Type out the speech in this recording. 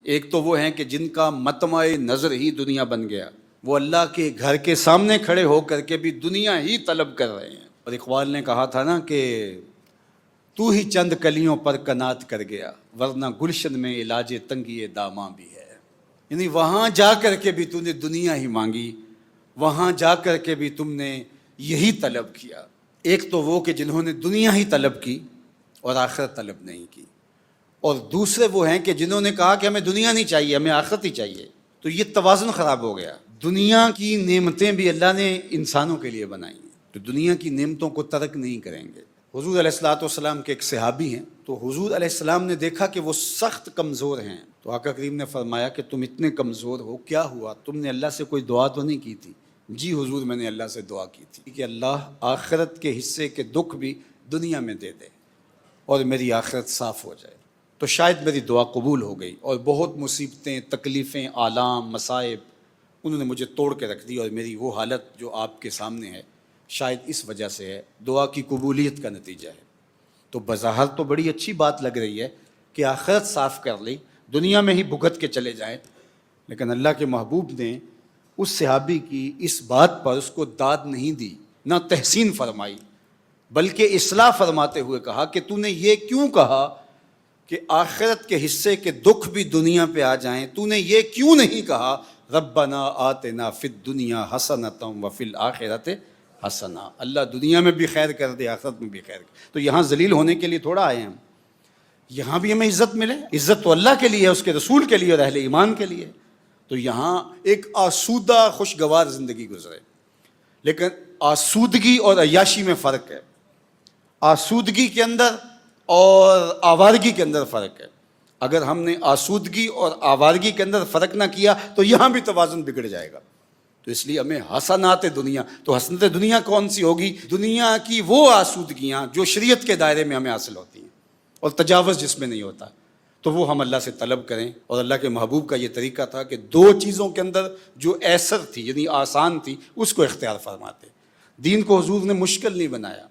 ایک تو وہ ہیں کہ جن کا مطمع نظر ہی دنیا بن گیا، وہ اللہ کے گھر کے سامنے کھڑے ہو کر کے بھی دنیا ہی طلب کر رہے ہیں۔ اور اقبال نے کہا تھا نا کہ تو ہی چند کلیوں پر کنات کر گیا، ورنہ گلشن میں علاج تنگی داماں بھی ہے۔ یعنی وہاں جا کر کے بھی تم نے دنیا ہی مانگی، وہاں جا کر کے بھی تم نے یہی طلب کیا۔ ایک تو وہ کہ جنہوں نے دنیا ہی طلب کی اور آخرت طلب نہیں کی، اور دوسرے وہ ہیں کہ جنہوں نے کہا کہ ہمیں دنیا نہیں چاہیے، ہمیں آخرت ہی چاہیے۔ تو یہ توازن خراب ہو گیا۔ دنیا کی نعمتیں بھی اللہ نے انسانوں کے لیے بنائی ہیں، تو دنیا کی نعمتوں کو ترک نہیں کریں گے۔ حضور علیہ السلام کے ایک صحابی ہیں، تو حضور علیہ السلام نے دیکھا کہ وہ سخت کمزور ہیں، تو آقا کریم نے فرمایا کہ تم اتنے کمزور ہو، کیا ہوا؟ تم نے اللہ سے کوئی دعا تو نہیں کی تھی؟ جی حضور، میں نے اللہ سے دعا کی تھی کہ اللہ آخرت کے حصے کے دکھ بھی دنیا میں دے دے اور میری آخرت صاف ہو جائے۔ تو شاید میری دعا قبول ہو گئی، اور بہت مصیبتیں، تکلیفیں، آلام، مصائب انہوں نے مجھے توڑ کے رکھ دی، اور میری وہ حالت جو آپ کے سامنے ہے شاید اس وجہ سے ہے، دعا کی قبولیت کا نتیجہ ہے۔ تو بظاہر تو بڑی اچھی بات لگ رہی ہے کہ آخرت صاف کر لی، دنیا میں ہی بھگت کے چلے جائیں، لیکن اللہ کے محبوب نے اس صحابی کی اس بات پر اس کو داد نہیں دی، نہ تحسین فرمائی، بلکہ اصلاح فرماتے ہوئے کہا کہ تو نے یہ کیوں کہا کہ آخرت کے حصے کے دکھ بھی دنیا پہ آ جائیں؟ تو نے یہ کیوں نہیں کہا ربنا آتنا فی الدنیا حسنۃ وفی الآخرۃ حسنہ؟ اللہ دنیا میں بھی خیر کر دے، آخرت میں بھی خیر کر۔ تو یہاں ذلیل ہونے کے لیے تھوڑا آئے ہیں ہم، یہاں بھی ہمیں عزت ملے۔ عزت تو اللہ کے لیے ہے، اس کے رسول کے لیے اور اہل ایمان کے لیے۔ تو یہاں ایک آسودہ خوشگوار زندگی گزرے، لیکن آسودگی اور عیاشی میں فرق ہے۔ آسودگی کے اندر اور آوارگی کے اندر فرق ہے۔ اگر ہم نے آسودگی اور آوارگی کے اندر فرق نہ کیا تو یہاں بھی توازن بگڑ جائے گا۔ تو اس لیے ہمیں حسنات دنیا، تو حسنت دنیا کون سی ہوگی؟ دنیا کی وہ آسودگیاں جو شریعت کے دائرے میں ہمیں حاصل ہوتی ہیں اور تجاوز جس میں نہیں ہوتا، تو وہ ہم اللہ سے طلب کریں۔ اور اللہ کے محبوب کا یہ طریقہ تھا کہ دو چیزوں کے اندر جو ایسر تھی، یعنی آسان تھی، اس کو اختیار فرماتے۔ دین کو حضور نے مشکل نہیں بنایا۔